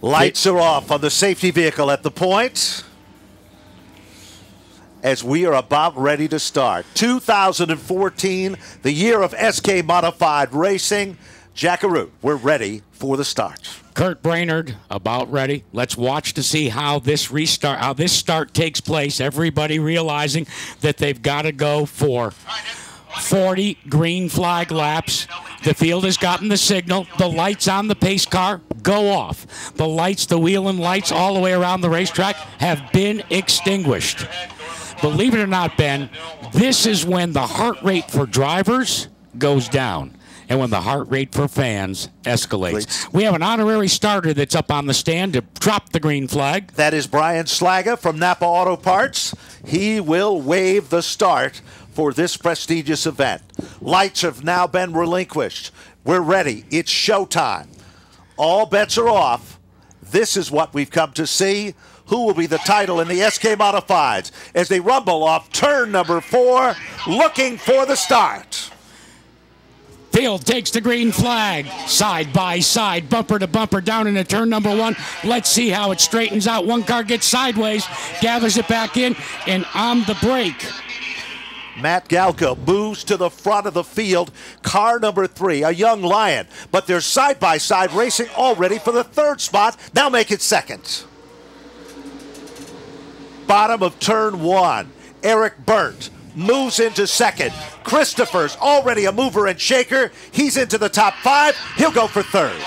Lights are off on the safety vehicle at the point as we are about ready to start. 2014, the year of SK Modified Racing. Jackaroo, we're ready for the start. Kurt Brainerd, about ready. Let's watch to see how this start takes place. Everybody realizing that they've got to go for 40 green flag laps. The field has gotten the signal. The lights on the pace car go off. The lights, the wheel and lights all the way around the racetrack have been extinguished. Believe it or not, Ben, this is when the heart rate for drivers goes down and when the heart rate for fans escalates. We have an honorary starter that's up on the stand to drop the green flag. That is Brian Slaga from Napa Auto Parts. He will wave the start for this prestigious event. Lights have now been relinquished. We're ready. It's showtime. All bets are off. This is what we've come to see. Who will be the title in the SK Modifieds as they rumble off turn number 4, looking for the start. Field takes the green flag, side by side, bumper to bumper, down into turn number 1. Let's see how it straightens out. One car gets sideways, gathers it back in, and on the brake. Matt Galko moves to the front of the field. Car number 3, a young lion, but they're side-by-side racing already for the 3rd spot. Now make it 2nd. Bottom of turn 1, Eric Burnt moves into 2nd. Christopher's already a mover and shaker. He's into the top 5. He'll go for 3rd.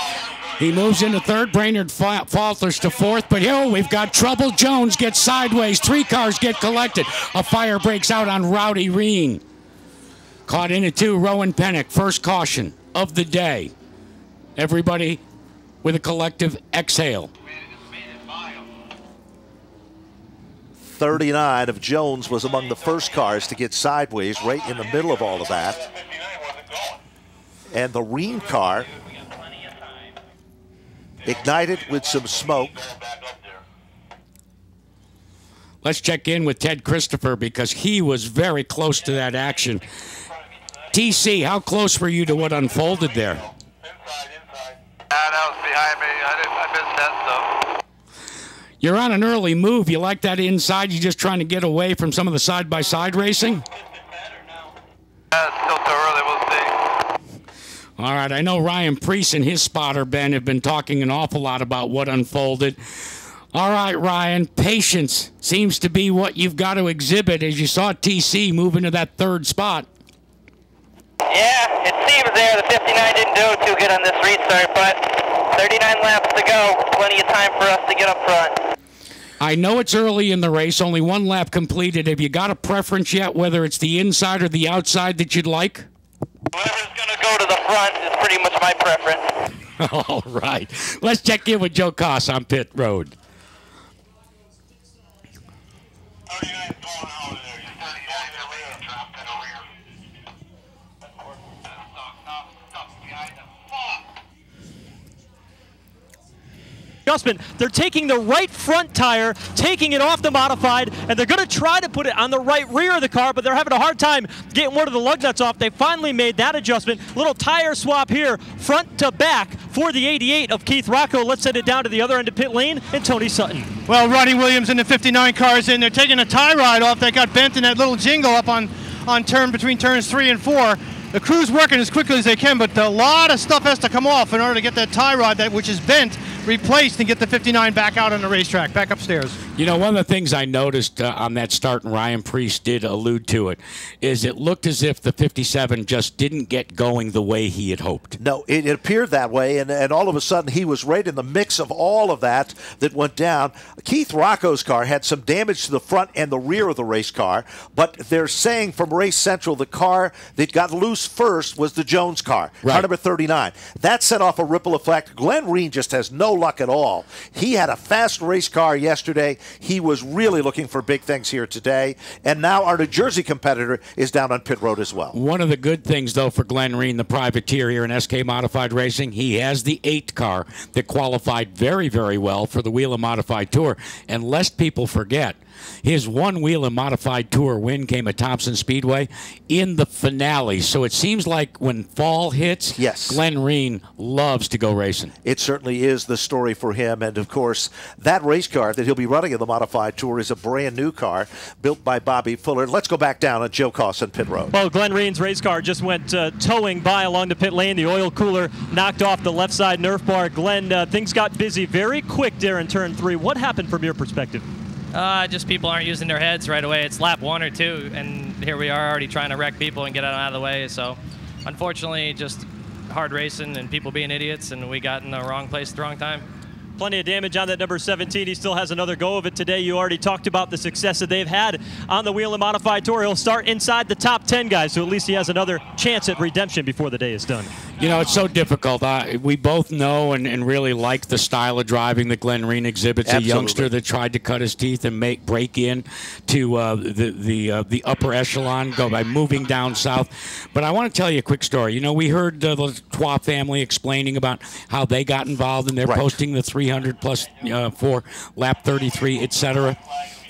He moves into 3rd. Brainerd falters to 4th. But here we've got trouble. Jones gets sideways. 3 cars get collected. A fire breaks out on Rowdy Reen. Caught in it too, Rowan Pennick. First caution of the day. Everybody with a collective exhale. 39 of Jones was among the first cars to get sideways right in the middle of all of that. And the Reen car ignited with some smoke. Let's check in with Ted Christopher because he was very close to that action. TC, how close were you to what unfolded there? That was behind me. I missed that stuff. You're on an early move. You like that inside? You're just trying to get away from some of the side-by-side racing? It's still too early. We'll see. All right. I know Ryan Priest and his spotter, Ben, have been talking an awful lot about what unfolded. All right, Ryan, patience seems to be what you've got to exhibit as you saw TC move into that 3rd spot. Yeah, it seems there. The 59 didn't do too good on this restart, but 39 laps to go. Plenty of time for us to get up front. I know it's early in the race, only 1 lap completed. Have you got a preference yet, whether it's the inside or the outside that you'd like? Whoever's going to go to the front is pretty much my preference. All right. Let's check in with Joe Koss on pit road. Adjustment. They're taking the right front tire, taking it off the modified, and they're going to try to put it on the right rear of the car, but they're having a hard time getting one of the lug nuts off. They finally made that adjustment. Little tire swap here, front to back for the 88 of Keith Rocco. Let's send it down to the other end of pit lane and Tony Sutton. Well, Ronnie Williams and the 59 cars in. They're taking a tie ride off that got bent in that little jingle up on between turns 3 and 4. The crew's working as quickly as they can, but a lot of stuff has to come off in order to get that tie rod which is bent replaced and get the 59 back out on the racetrack, back upstairs. You know, one of the things I noticed on that start, and Ryan Priest did allude to it, is it looked as if the 57 just didn't get going the way he had hoped. No, it appeared that way, and all of a sudden he was right in the mix of all of that went down. Keith Rocco's car had some damage to the front and the rear of the race car, but they're saying from Race Central the car that got loose first was the Jones car, car number 39. That set off a ripple effect. Glenn Reen just has no luck at all. He had a fast race car yesterday. He was really looking for big things here today. And now our New Jersey competitor is down on pit road as well. One of the good things, though, for Glenn Reen, the privateer here in SK Modified Racing, he has the 8 car that qualified very, very well for the Whelen Modified Tour. And lest people forget, His one-wheel and modified tour win came at Thompson Speedway in the finale. So it seems like when fall hits, yes, Glenn Reen loves to go racing. It certainly is the story for him. And, of course, that race car that he'll be running in the modified tour is a brand-new car built by Bobby Fuller. Let's go back down on Joe Cawson Pit Road. Well, Glenn Reen's race car just went towing by along the pit lane. The oil cooler knocked off the left side Nerf bar. Glenn, things got busy very quick there in turn 3. What happened from your perspective? Just people aren't using their heads right away. It's lap 1 or 2, and here we are already trying to wreck people and get them out of the way. So, unfortunately, just hard racing and people being idiots, and we got in the wrong place at the wrong time. Plenty of damage on that number 17. He still has another go of it today. You already talked about the success that they've had on the wheel and modified tour. He'll start inside the top 10 guys, so at least he has another chance at redemption before the day is done. You know, it's so difficult. We both know and really like the style of driving that Glenn Reen exhibits. Absolutely. A youngster that tried to cut his teeth and break in to the upper echelon by moving down south. But I want to tell you a quick story. You know, we heard the Trois family explaining about how they got involved, and they're posting the 300 plus for lap 33, etc.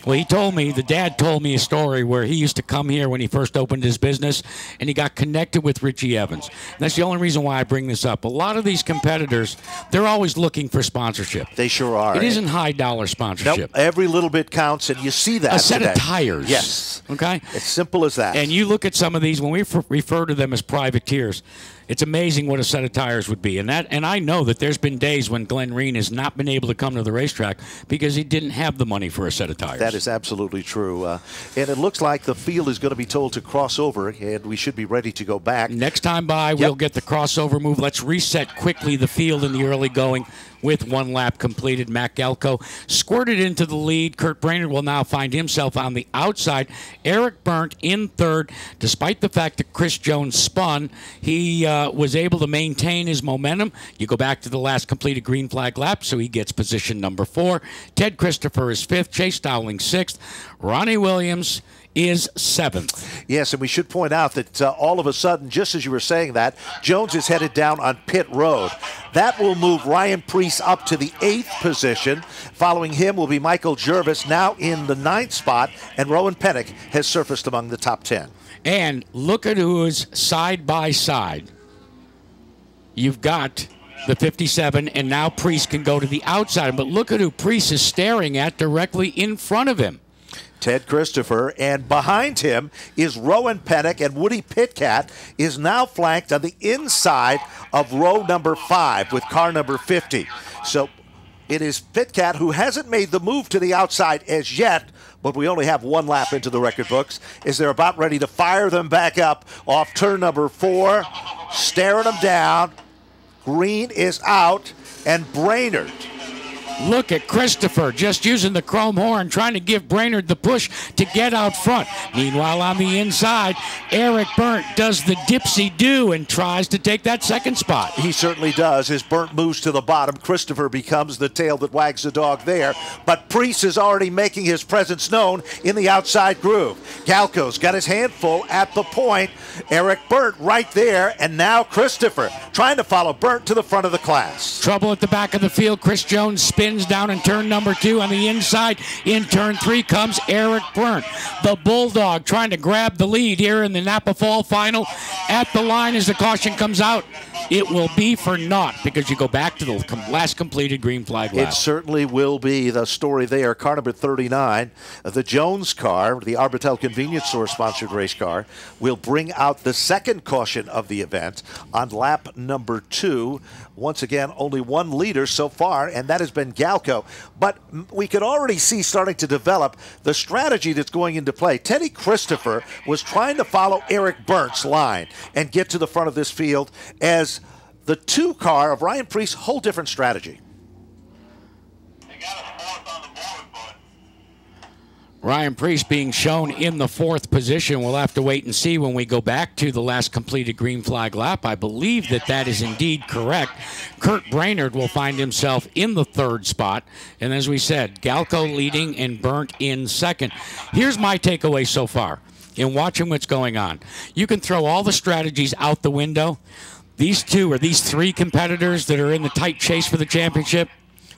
Well, the dad told me a story where he used to come here when he first opened his business, and he got connected with Richie Evans. And that's the only reason why I bring this up. A lot of these competitors, they're always looking for sponsorship. They sure are. It isn't high-dollar sponsorship. Nope, every little bit counts, and you see that a set today. of tires. Yes. Okay? As simple as that. And you look at some of these, when we refer to them as privateers, it's amazing what a set of tires would be. And I know that there's been days when Glenn Reen has not been able to come to the racetrack because he didn't have the money for a set of tires. That is absolutely true. And it looks like the field is going to be told to cross over, and we should be ready to go back. Next time by, we'll get the crossover move. Let's reset quickly the field in the early going with 1 lap completed. Matt Galko squirted into the lead. Kurt Brainerd will now find himself on the outside. Eric Berndt in third. Despite the fact that Chris Jones spun, he was able to maintain his momentum. You go back to the last completed green flag lap, so he gets position number 4. Ted Christopher is 5th. Chase Dowling 6th. Ronnie Williams is 7th. Yes, and we should point out that all of a sudden, just as you were saying that, Jones is headed down on pit road. That will move Ryan Preece up to the 8th position. Following him will be Michael Jervis, now in the 9th spot, and Rowan Pennick has surfaced among the top 10. And look at who is side by side. You've got the 57, and now Preece can go to the outside. But look at who Preece is staring at directly in front of him. Ted Christopher, and behind him is Rowan Pennick, and Woody Pitcat is now flanked on the inside of row number 5 with car number 50. So it is Pitcat who hasn't made the move to the outside as yet, but we only have 1 lap into the record books, as they're about ready to fire them back up off turn number 4, staring them down. Green is out, and Brainerd. Look at Christopher just using the chrome horn, trying to give Brainerd the push to get out front. Meanwhile, on the inside, Eric Berndt does the dipsy-do and tries to take that 2nd spot. He certainly does. As Berndt moves to the bottom, Christopher becomes the tail that wags the dog there. But Preece is already making his presence known in the outside groove. Galko's got his hand full at the point. Eric Berndt right there, and now Christopher trying to follow Berndt to the front of the class. Trouble at the back of the field. Chris Jones spins down in turn number 2 on the inside. In turn 3 comes Eric Berndt, the Bulldog, trying to grab the lead here in the Napa Fall Final. At the line as the caution comes out, it will be for naught because you go back to the last completed green flag lap. It certainly will be the story there. Car number 39, the Jones car, the Arbitel Convenience Store sponsored race car, will bring out the 2nd caution of the event on lap number 2. Once again, only 1 leader so far, and that has been Galko. But we could already see starting to develop the strategy that's going into play. Teddy Christopher was trying to follow Eric Berndt's line and get to the front of this field, as the 2 car of Ryan Preece, whole different strategy. Ryan Preece being shown in the 4th position. We'll have to wait and see when we go back to the last completed green flag lap. I believe that is indeed correct. Kurt Brainerd will find himself in the 3rd spot. And as we said, Galko leading and Berndt in 2nd. Here's my takeaway so far in watching what's going on. You can throw all the strategies out the window. These 3 competitors that are in the tight chase for the championship,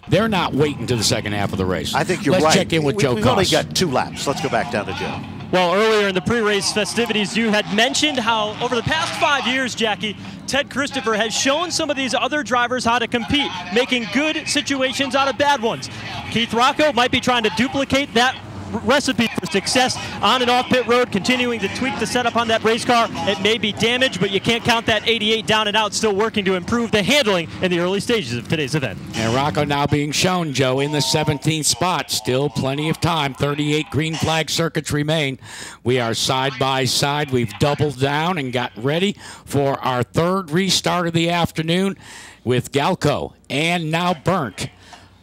They're not waiting to the second half of the race. I think you're right. Let's check in with Joe We've only Koss. got 2 laps. Let's go back down to Joe. Well, earlier in the pre-race festivities, you had mentioned how over the past 5 years, Jackie, Ted Christopher has shown some of these other drivers how to compete, making good situations out of bad ones. Keith Rocco might be trying to duplicate that recipe for success on and off pit road, continuing to tweak the setup on that race car. It may be damaged, but you can't count that 88 down and out, still working to improve the handling in the early stages of today's event. And Rocco now being shown, Joe, in the 17th spot. Still plenty of time. 38 green flag circuits remain. We are side by side. We've doubled down and got ready for our third restart of the afternoon with Galco and now Burnt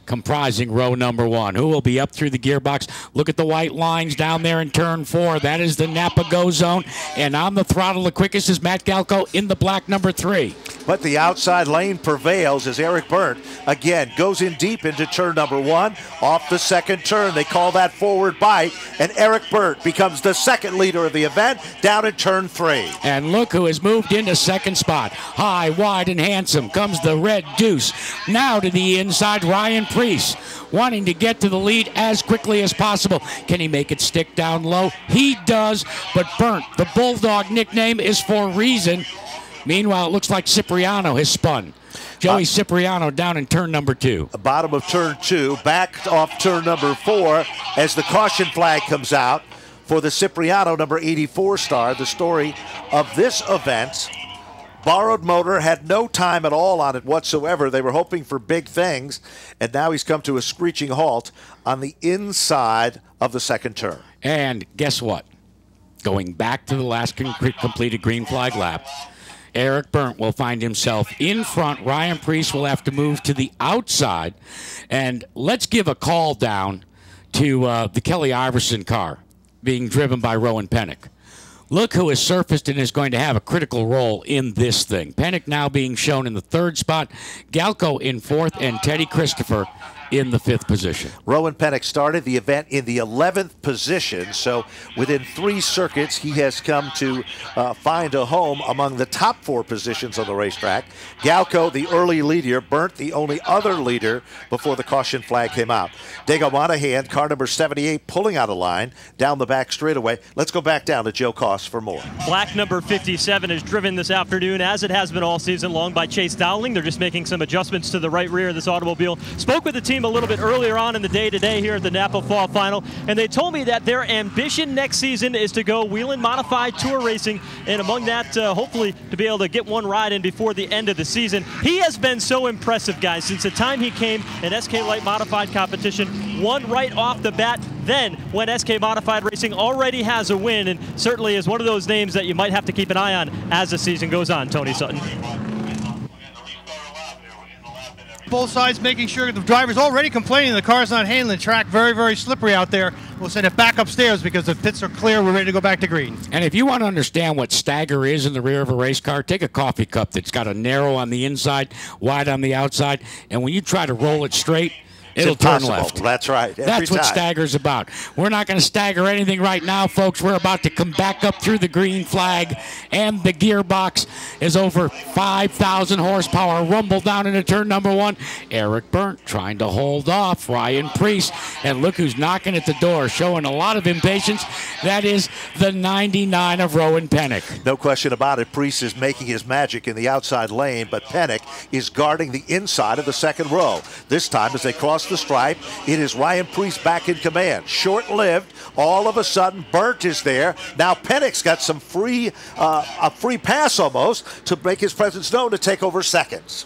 comprising row number 1. Who will be up through the gearbox? Look at the white lines down there in turn 4. That is the Napa Go Zone. And on the throttle the quickest is Matt Galco in the black number 3. But the outside lane prevails as Eric Burnt, again, goes in deep into turn number 1. Off the second turn, they call that forward bite. And Eric Burnt becomes the second leader of the event down in turn 3. And look who has moved into second spot. High, wide, and handsome comes the Red Deuce. Now to the inside, Ryan Preece, wanting to get to the lead as quickly as possible. Can he make it stick down low? He does, but Burnt, the Bulldog nickname, is for a reason. Meanwhile, it looks like Cipriano has spun. Joey Cipriano down in turn number 2. Bottom of turn 2, back off turn number 4 as the caution flag comes out for the Cipriano number 84 star. The story of this event, borrowed motor, had no time at all on it whatsoever. They were hoping for big things, and now he's come to a screeching halt on the inside of the second turn. And guess what? Going back to the last completed green flag lap, Eric Burnt will find himself in front. Ryan Preece will have to move to the outside. And let's give a call down to the Kelly Iverson car being driven by Rowan Pennick. Look who has surfaced and is going to have a critical role in this thing. Pennick now being shown in the 3rd spot, Galco in 4th, and Teddy Christopher in the 5th position. Rowan Pennick started the event in the 11th position, so within 3 circuits he has come to find a home among the top 4 positions on the racetrack. Galco, the early leader, Burnt, the only other leader before the caution flag came out. Dago Monahan, car number 78, pulling out of line down the back straightaway. Let's go back down to Joe Koss for more. Black number 57 is driven this afternoon, as it has been all season long, by Chase Dowling. They're just making some adjustments to the right rear of this automobile. Spoke with the team a little bit earlier on in the day today here at the Napa Fall Final, and they told me that their ambition next season is to go Whelen Modified Tour Racing, and among that, hopefully to be able to get one ride in before the end of the season. He has been so impressive, guys, since the time he came in SK Light Modified competition, won right off the bat, then when SK Modified Racing already has a win, and certainly is one of those names that you might have to keep an eye on as the season goes on, Tony Sutton. Both sides making sure the driver's already complaining the car's not handling the track, very, very slippery out there. We'll send it back upstairs because the pits are clear. We're ready to go back to green. And if you want to understand what stagger is in the rear of a race car, take a coffee cup that's got a narrow on the inside, wide on the outside, and when you try to roll it straight, it'll turn left. That's right. That's what stagger's about. We're not going to stagger anything right now, folks. We're about to come back up through the green flag, and the gearbox is over 5,000 horsepower. Rumble down into turn number 1. Eric Burnt trying to hold off Ryan Preece, and look who's knocking at the door, showing a lot of impatience. That is the 99 of Rowan Pennick. No question about it. Preece is making his magic in the outside lane, but Pennick is guarding the inside of the second row. This time, as they cross the stripe, it is Ryan Preece back in command. Short-lived. All of a sudden, Burnt is there. Now Pennick's got some a free pass almost to make his presence known to take over seconds.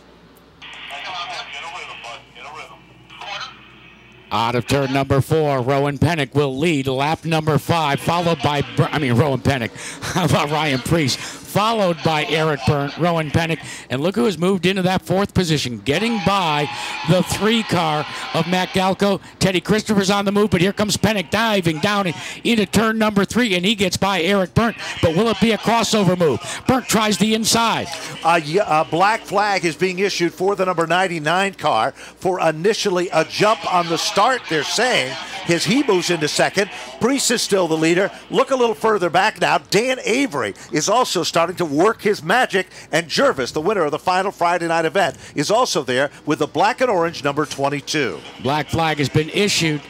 Out of turn number 4, Rowan Pennick will lead lap number 5, followed by, Rowan Pennick. How about Ryan Preece? Followed by Eric Burnt, Rowan Pennick, and look who has moved into that 4th position, getting by the 3 car of Matt Galco. Teddy Christopher's on the move, but here comes Pennick diving down into turn number 3, and he gets by Eric Burnt, but will it be a crossover move? Burnt tries the inside. A black flag is being issued for the number 99 car for initially a jump on the start, they're saying, as he moves into second. Preece is still the leader. Look a little further back now. Dan Avery is also starting starting to work his magic. And Jervis, the winner of the final Friday night event, is also there with the black and orange number 22. Black flag has been issued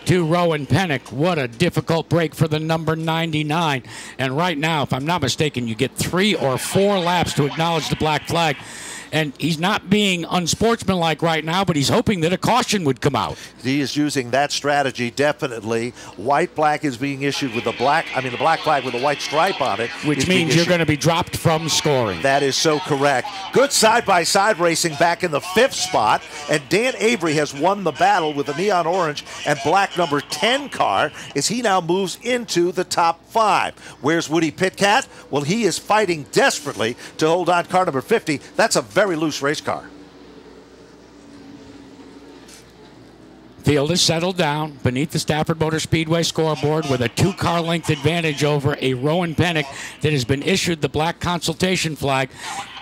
to Rowan Pennick. What a difficult break for the number 99. And right now, if I'm not mistaken, you get 3 or 4 laps to acknowledge the black flag. And he's not being unsportsmanlike right now, but he's hoping that a caution would come out. He is using that strategy, definitely. White flag is being issued with the black flag with a white stripe on it. Which means you're going to be dropped from scoring. That is so correct. Good side-by-side racing back in the 5th spot. And Dan Avery has won the battle with the neon orange and black number 10 car as he now moves into the top 5. Where's Woody Pitcat? Well, he is fighting desperately to hold on car number 50. That's a very loose race car. Field is settled down beneath the Stafford Motor Speedway scoreboard with a 2-car length advantage over a Rowan Pennick that has been issued the black consultation flag.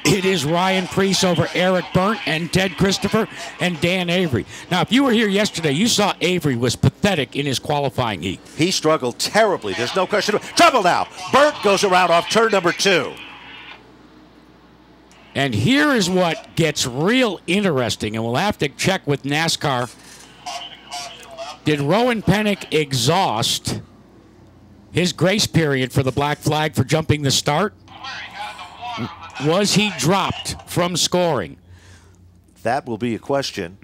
It is Ryan Preece over Eric Byrne and Ted Christopher and Dan Avery. Now, if you were here yesterday, you saw Avery was pathetic in his qualifying heat. He struggled terribly. There's no question. Trouble now. Byrne goes around off turn number 2. And here is what gets real interesting, and we'll have to check with NASCAR. Did Rowan Pennick exhaust his grace period for the black flag for jumping the start? Was he dropped from scoring? That will be a question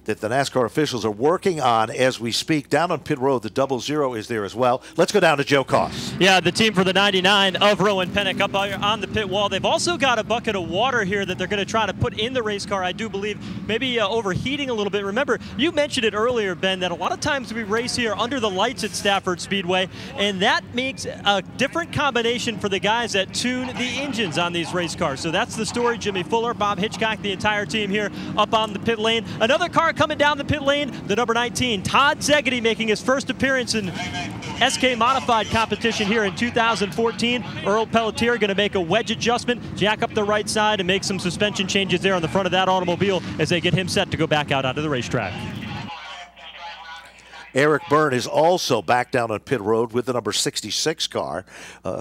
that the NASCAR officials are working on as we speak. Down on pit road, the 00 is there as well. Let's go down to Joe Koss. Yeah, the team for the 99 of Rowan Pennick up on the pit wall. They've also got a bucket of water here that they're going to try to put in the race car, I do believe, maybe overheating a little bit. Remember, you mentioned it earlier, Ben, that a lot of times we race here under the lights at Stafford Speedway, and that makes a different combination for the guys that tune the engines on these race cars. So that's the story. Jimmy Fuller, Bob Hitchcock, the entire team here up on the pit lane. Another car coming down the pit lane, the number 19, Todd Szegedy, making his first appearance in SK Modified competition here in 2014. Earl Pelletier going to make a wedge adjustment, jack up the right side, and make some suspension changes there on the front of that automobile as they get him set to go back out onto the racetrack. Eric Byrne is also back down on pit road with the number 66 car.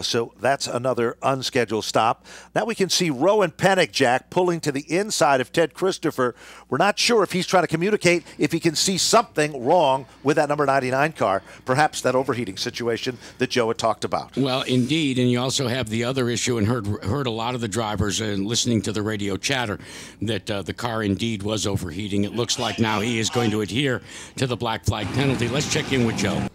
So that's another unscheduled stop. Now we can see Rowan Pennick, Jack, pulling to the inside of Ted Christopher. We're not sure if he's trying to communicate if he can see something wrong with that number 99 car. Perhaps that overheating situation that Joe had talked about. Well, indeed, and you also have the other issue, and heard a lot of the drivers and listening to the radio chatter that the car indeed was overheating. It looks like now he is going to adhere to the black flag penalty. Let's check in with Joe.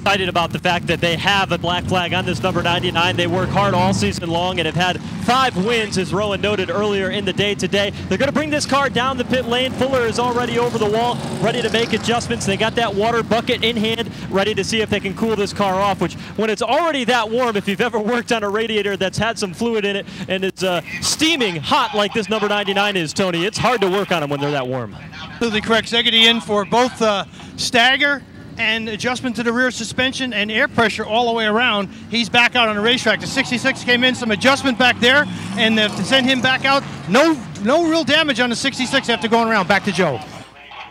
Excited about the fact that they have a black flag on this number 99. They work hard all season long and have had 5 wins, as Rowan noted earlier in the day today. They're going to bring this car down the pit lane. Fuller is already over the wall, ready to make adjustments. They got that water bucket in hand, ready to see if they can cool this car off, which when it's already that warm, if you've ever worked on a radiator that's had some fluid in it and it's steaming hot like this number 99 is, Tony, it's hard to work on them when they're that warm. Absolutely correct. Szegedy in for both stagger and adjustment to the rear suspension and air pressure all the way around. He's back out on the racetrack. The 66 came in, some adjustment back there, and to send him back out, no real damage on the 66 after going around. Back to Joe.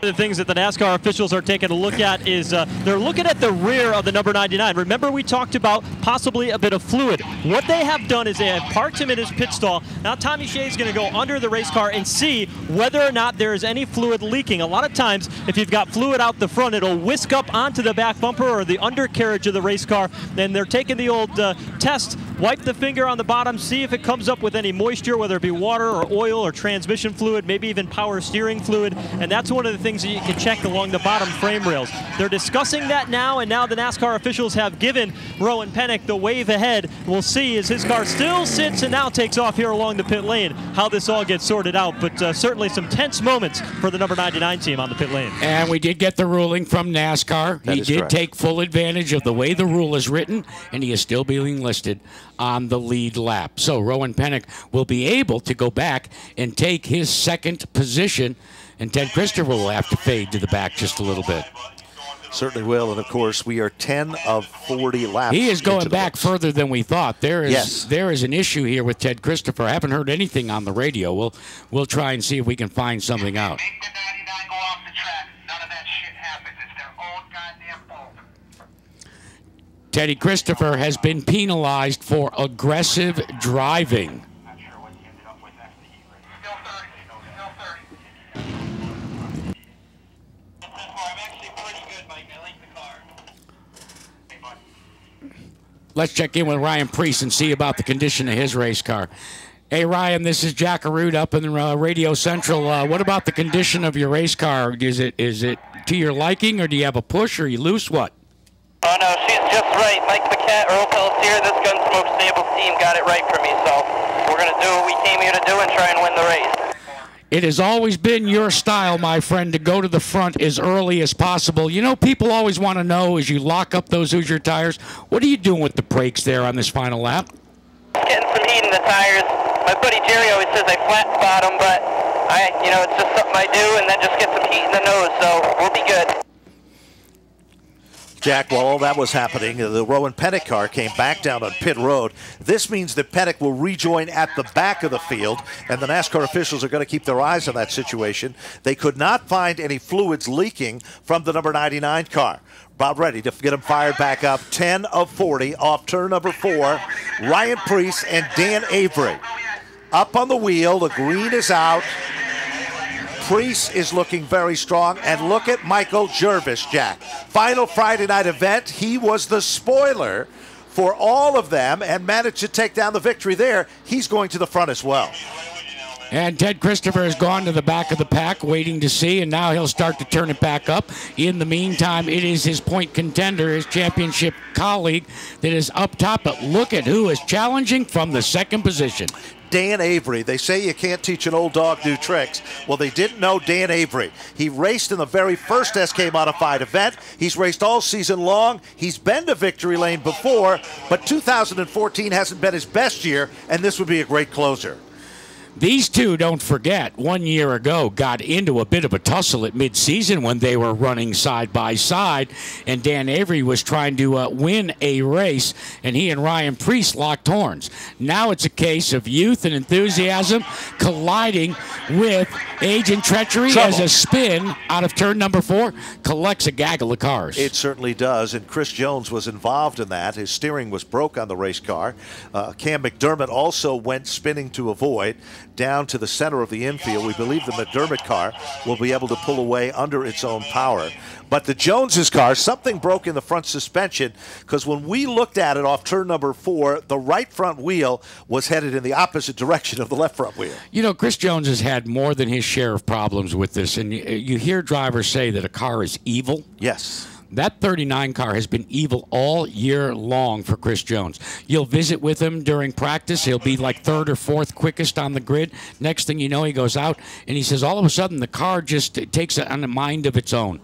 One of the things that the NASCAR officials are taking a look at is they're looking at the rear of the number 99. Remember, we talked about possibly a bit of fluid. What they have done is they have parked him in his pit stall. Now Tommy Shea is going to go under the race car and see whether or not there is any fluid leaking. A lot of times, if you've got fluid out the front, it'll whisk up onto the back bumper or the undercarriage of the race car. Then they're taking the old test, wipe the finger on the bottom, see if it comes up with any moisture, whether it be water or oil or transmission fluid, maybe even power steering fluid. And that's one of the things that you can check along the bottom frame rails. They're discussing that now, and now the NASCAR officials have given Rowan Pennick the wave ahead. We'll see as his car still sits and now takes off here along the pit lane, how this all gets sorted out. But certainly some tense moments for the number 99 team on the pit lane. And we did get the ruling from NASCAR. He did take full advantage of the way the rule is written, and he is still being listed on the lead lap. So Rowan Pennick will be able to go back and take his second position, and Ted Christopher will have to fade to the back just a little bit. Certainly will, and of course we are 10 of 40 laps. He is going back further than we thought. There is yes. There is an issue here with Ted Christopher. I haven't heard anything on the radio. We'll try and see if we can find something out. Make the 99 go off the track. None of that shit happens. It's their own goddamn fault. Teddy Christopher has been penalized for aggressive driving. Let's check in with Ryan Priest and see about the condition of his race car. Hey, Ryan, this is Jack Arute up in Radio Central. What about the condition of your race car? Is it to your liking, or do you have a push, or are you loose? What? Oh, no, she's just right. Mike McCat, Earl Pelletier, this Gunsmoke Stables team got it right for me, so we're going to do what we came here to do and try and win the race. It has always been your style, my friend, to go to the front as early as possible. You know, people always want to know, as you lock up those Hoosier tires, what are you doing with the brakes there on this final lap? Getting some heat in the tires. My buddy Jerry always says I flat spot them, but it's just something I do, and then just get some heat in the nose, so we'll be good. Jack, while all that was happening, the Rowan Pennick car came back down on pit road. This means that Pennick will rejoin at the back of the field, and the NASCAR officials are going to keep their eyes on that situation. They could not find any fluids leaking from the number 99 car. Bob ready to get him fired back up. 10 of 40 off turn number 4. Ryan Priest and Dan Avery up on the wheel. The green is out. Priest is looking very strong, and look at Michael Jervis, Jack. Final Friday night event, he was the spoiler for all of them and managed to take down the victory there. He's going to the front as well. And Ted Christopher has gone to the back of the pack waiting to see, and now he'll start to turn it back up. In the meantime, it is his point contender, his championship colleague, that is up top. But look at who is challenging from the second position. Dan Avery. They say you can't teach an old dog new tricks. Well, they didn't know Dan Avery. He raced in the very first SK Modified event. He's raced all season long. He's been to victory lane before, but 2014 hasn't been his best year, and this would be a great closer. These two, don't forget, 1 year ago got into a bit of a tussle at midseason when they were running side by side, and Dan Avery was trying to win a race, and he and Ryan Priest locked horns. Now it's a case of youth and enthusiasm colliding with age and treachery as a spin out of turn number 4 collects a gaggle of cars. It certainly does, and Chris Jones was involved in that. His steering was broke on the race car. Cam McDermott also went spinning to avoid. Down to the center of the infield. We believe the McDermott car will be able to pull away under its own power. But the Joneses car, something broke in the front suspension, because when we looked at it off turn number 4, the right front wheel was headed in the opposite direction of the left front wheel. You know, Chris Jones has had more than his share of problems with this, and you hear drivers say that a car is evil. Yes. That 39 car has been evil all year long for Chris Jones. You'll visit with him during practice. He'll be like 3rd or 4th quickest on the grid. Next thing you know, he goes out, and he says all of a sudden the car just takes on a mind of its own.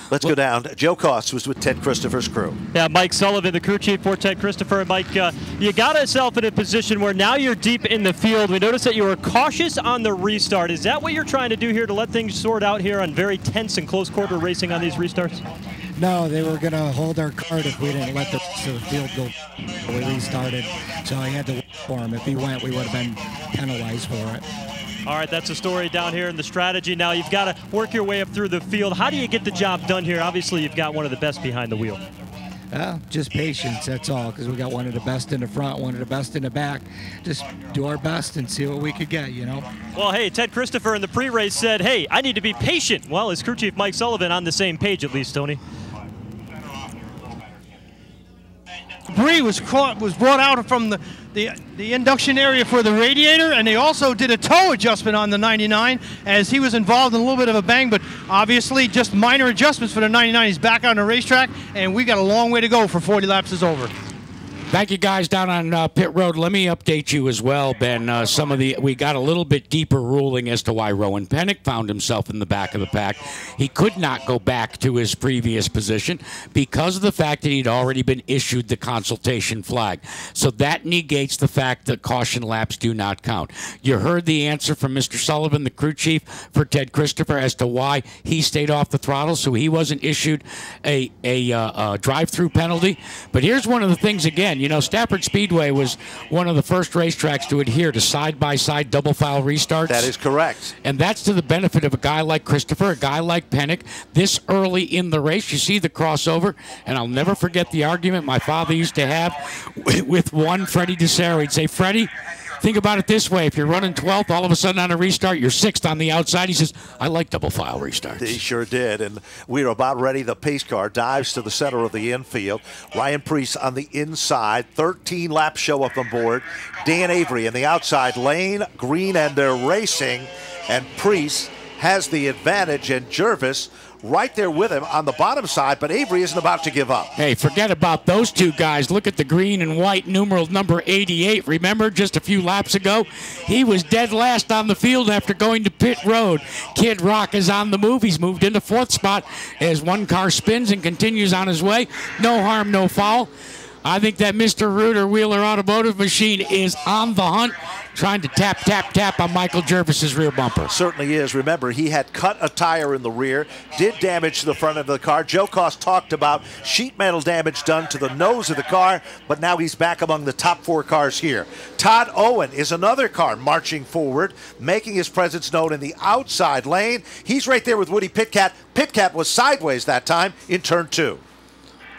Let's go down. Joe Cost was with Ted Christopher's crew. Yeah, Mike Sullivan, the crew chief for Ted Christopher. Mike, you got yourself in a position where now you're deep in the field. We noticed that you were cautious on the restart. Is that what you're trying to do here to let things sort out here on very tense and close quarter racing on these restarts? No, they were going to hold our card if we didn't let the rest of the field go. We restarted, so I had to wait for him. If he went, we would have been penalized for it. All right, that's the story down here in the strategy. Now you've got to work your way up through the field. How do you get the job done here? Obviously, you've got one of the best behind the wheel. Just patience, that's all, because we got one of the best in the front, one of the best in the back. Just do our best and see what we could get, you know? Well, hey, Ted Christopher in the pre-race said, hey, I need to be patient. Well, is crew chief Mike Sullivan on the same page at least, Tony? Debris was brought out from the induction area for the radiator, and they also did a toe adjustment on the 99 as he was involved in a little bit of a bang, but obviously just minor adjustments for the 99. He's back on the racetrack, and we got a long way to go for 40 laps is over. Thank you, guys, down on pit road. Let me update you as well, Ben. We got a little bit deeper ruling as to why Rowan Pennick found himself in the back of the pack. He could not go back to his previous position because of the fact that he'd already been issued the consultation flag. So that negates the fact that caution laps do not count. You heard the answer from Mr. Sullivan, the crew chief for Ted Christopher, as to why he stayed off the throttle, so he wasn't issued a drive-through penalty. But here's one of the things again. You know, Stafford Speedway was one of the first racetracks to adhere to side-by-side double file restarts. That is correct. And that's to the benefit of a guy like Christopher, a guy like Pennick. This early in the race, you see the crossover, and I'll never forget the argument my father used to have with one Freddie DeSero. He'd say, Freddie, think about it this way. If you're running 12th, all of a sudden on a restart, you're 6th on the outside. He says, I like double file restarts. He sure did. And we are about ready. The pace car dives to the center of the infield. Ryan Preece on the inside. 13 laps show up on board. Dan Avery in the outside lane. Green, and they're racing. And Preece has the advantage, and Jervis right there with him on the bottom side, but Avery isn't about to give up. Hey, forget about those two guys. Look at the green and white numeral number 88. Remember just a few laps ago? He was dead last on the field after going to pit road. Kid Rock is on the move. He's moved into 4th spot as one car spins and continues on his way. No harm, no foul. I think that Mr. Reuter Wheeler Automotive Machine is on the hunt, trying to tap on Michael Jervis's rear bumper. Certainly is. Remember, he had cut a tire in the rear, did damage to the front of the car. Joe Koss talked about sheet metal damage done to the nose of the car, but now he's back among the top 4 cars here. Todd Owen is another car marching forward, making his presence known in the outside lane. He's right there with Woody Pitcat. Pitcat was sideways that time in turn 2.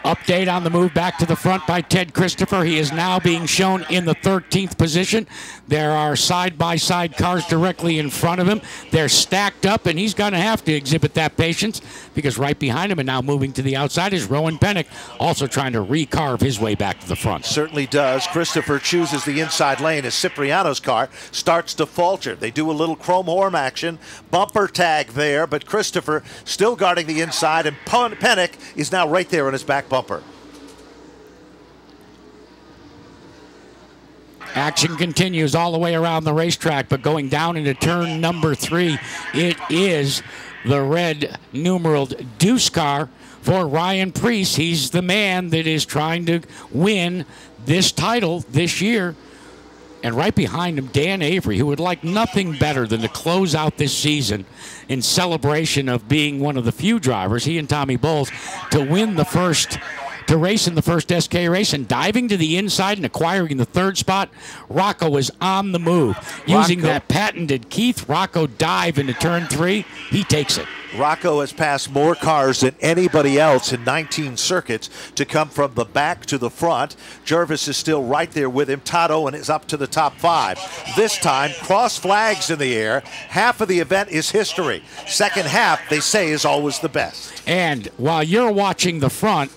Update on the move back to the front by Ted Christopher. He is now being shown in the 13th position. There are side-by-side cars directly in front of him. They're stacked up, and he's going to have to exhibit that patience because right behind him and now moving to the outside is Rowan Pennick, also trying to recarve his way back to the front. Certainly does. Christopher chooses the inside lane as Cipriano's car starts to falter. They do a little chrome horn action, bumper tag there, but Christopher still guarding the inside, and Pennick is now right there on his back bumper. Action continues all the way around the racetrack, but going down into turn number 3, it is the red numeraled Deuce car for Ryan Preece. He's the man that is trying to win this title this year. And right behind him, Dan Avery, who would like nothing better than to close out this season in celebration of being one of the few drivers, he and Tommy Bowles, to win the first, to race in the first SK race, and diving to the inside and acquiring the 3rd spot. Rocco is on the move. Using that patented Keith Rocco dive into turn 3, he takes it. Rocco has passed more cars than anybody else in 19 circuits to come from the back to the front. Jervis is still right there with him. Todd Owen is up to the top 5. This time, cross flags in the air. Half of the event is history. Second half, they say, is always the best. And while you're watching the front,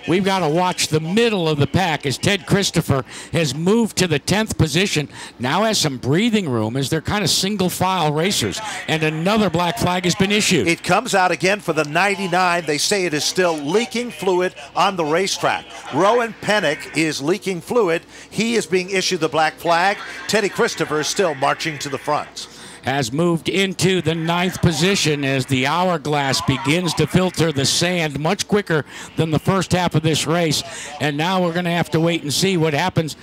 we've got to watch the middle of the pack as Ted Christopher has moved to the 10th position. Now has some breathing room as they're kind of single file racers. And another black flag has been issued. It comes out again for the 99. They say it is still leaking fluid on the racetrack. Rowan Pennick is leaking fluid. He is being issued the black flag. Teddy Christopher is still marching to the front. Has moved into the 9th position as the hourglass begins to filter the sand much quicker than the first half of this race. And now we're going to have to wait and see what happens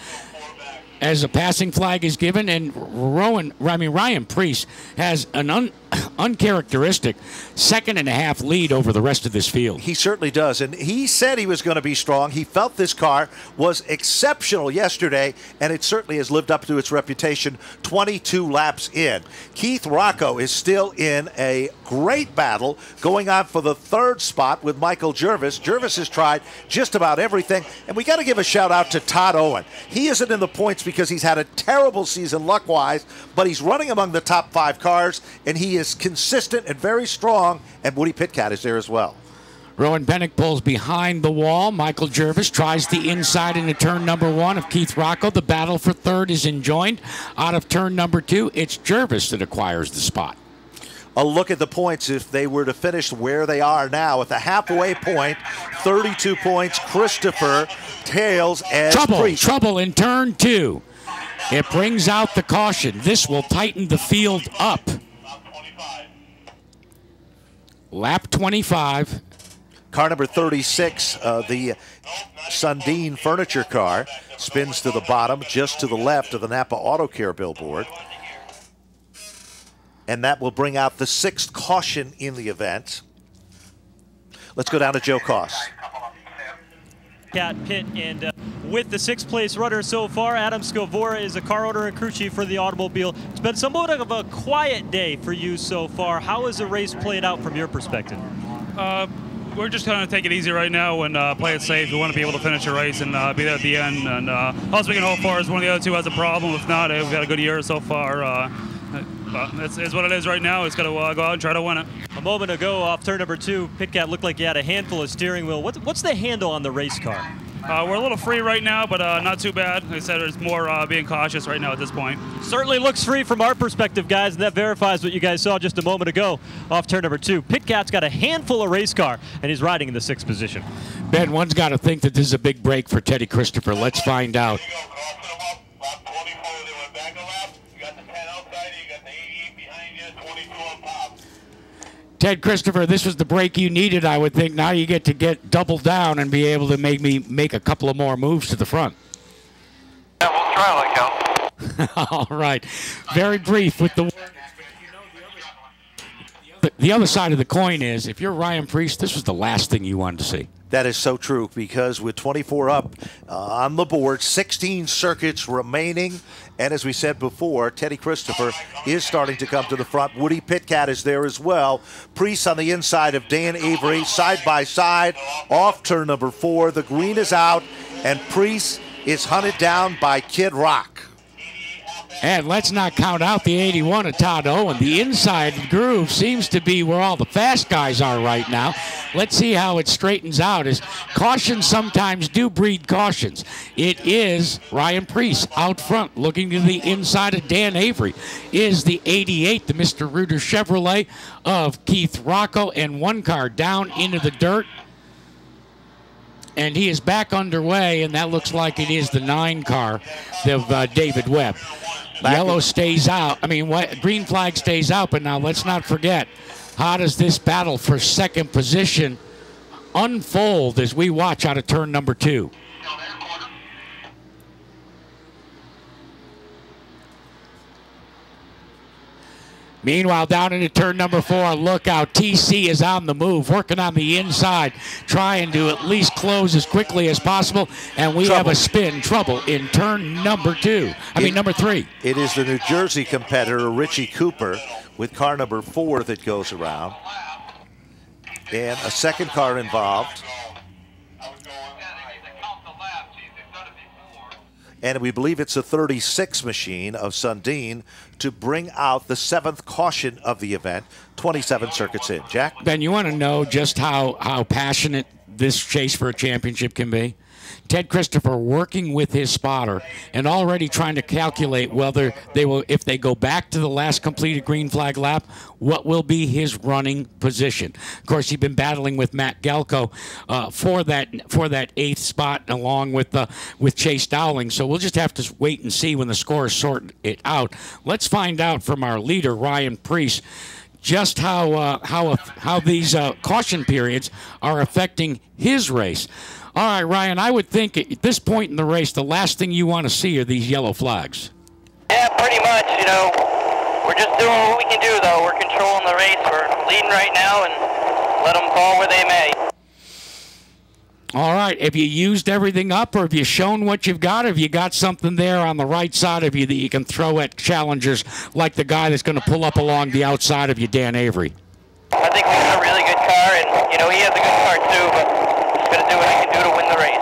as a passing flag is given. And Ryan Preece has an uncharacteristic 2.5 lead over the rest of this field. He certainly does, and he said he was going to be strong. He felt this car was exceptional yesterday, and it certainly has lived up to its reputation 22 laps in. Keith Rocco is still in a great battle, going on for the 3rd spot with Michael Jervis. Jervis has tried just about everything, and we got to give a shout out to Todd Owen. He isn't in the points because he's had a terrible season luck-wise, but he's running among the top 5 cars, and he is consistent and very strong, and Woody Pitcat is there as well. Rowan Pennick pulls behind the wall. Michael Jervis tries the inside into turn number 1 of Keith Rocco. The battle for 3rd is enjoined. Out of turn number 2, it's Jervis that acquires the spot. A look at the points if they were to finish where they are now at the halfway point. 32 points. Christopher tails as Preece. Trouble in turn 2. It brings out the caution. This will tighten the field up. Lap 25. Car number 36, the Sundin furniture car, spins to the bottom, just to the left of the Napa Auto Care billboard. And that will bring out the 6th caution in the event. Let's go down to Joe Koss. Cat Pit, and with the 6th place runner so far, Adam Scovora is a car owner and crew chief for the automobile. It's been somewhat of a quiet day for you so far. How has the race played out from your perspective? We're just going to take it easy right now and play it safe. We want to be able to finish the race and be there at the end. And all we can hope for is one of the other two has a problem. If not, we've had a good year so far. It's what it is right now. It's got to go out and try to win it. A moment ago, off turn number 2, Pitcat looked like he had a handful of steering wheel. What's the handle on the race car? We're a little free right now, but not too bad. Like I said, it's more being cautious right now at this point. Certainly looks free from our perspective, guys, and that verifies what you guys saw just a moment ago off turn number 2. Pitcat's got a handful of race car, and he's riding in the 6th position. Ben, one's got to think that this is a big break for Teddy Christopher. Let's find out. Ted Christopher, this was the break you needed, I would think. Now you get to get double down and be able to make a couple of more moves to the front. Yeah, we'll try like hell. All right. Very brief with the other side of the coin is, if you're Ryan Preece, this was the last thing you wanted to see. That is so true, because with 24 up on the board, 16 circuits remaining, and as we said before, Teddy Christopher is starting to come to the front. Woody Pitcat is there as well. Preece on the inside of Dan Avery, side by side, off turn number 4. The green is out, and Preece is hunted down by Kid Rock. And let's not count out the 81 of Todd Owen. The inside groove seems to be where all the fast guys are right now. Let's see how it straightens out, as cautions sometimes do breed cautions. It is Ryan Preece out front, looking to the inside of Dan Avery. Is the 88, the Mr. Reuter Chevrolet of Keith Rocco, and one car down into the dirt. And he is back underway, and that looks like it is the 9 car of David Webb. Yellow stays out. Green flag stays out, but now let's not forget, how does this battle for second position unfold as we watch out of turn number 2? Meanwhile, down into turn number 4, look out. TC is on the move, working on the inside, trying to at least close as quickly as possible. And we have a spin trouble in turn number 3. It is the New Jersey competitor, Richie Cooper, with car number 4 that goes around. And a second car involved. And we believe it's a 36 machine of Sundin to bring out the 7th caution of the event, 27 circuits in. Jack? Ben, you want to know just how passionate this chase for a championship can be? Ted Christopher working with his spotter and already trying to calculate whether they will, if they go back to the last completed green flag lap, what will be his running position. Of course, he's been battling with Matt Galco for that 8th spot, along with Chase Dowling. So we'll just have to wait and see when the scores sort it out. Let's find out from our leader, Ryan Preece, just how these caution periods are affecting his race. All right, Ryan, I would think at this point in the race, the last thing you want to see are these yellow flags. Yeah, pretty much, We're just doing what we can do, though. We're controlling the race. We're leading right now, and let them fall where they may. All right, have you used everything up, or have you shown what you've got? Have you got something there on the right side of you that you can throw at challengers like the guy that's going to pull up along the outside of you, Dan Avery? I think we got a really good car, and, he has a good car, too, but going to do what I can do to win the race.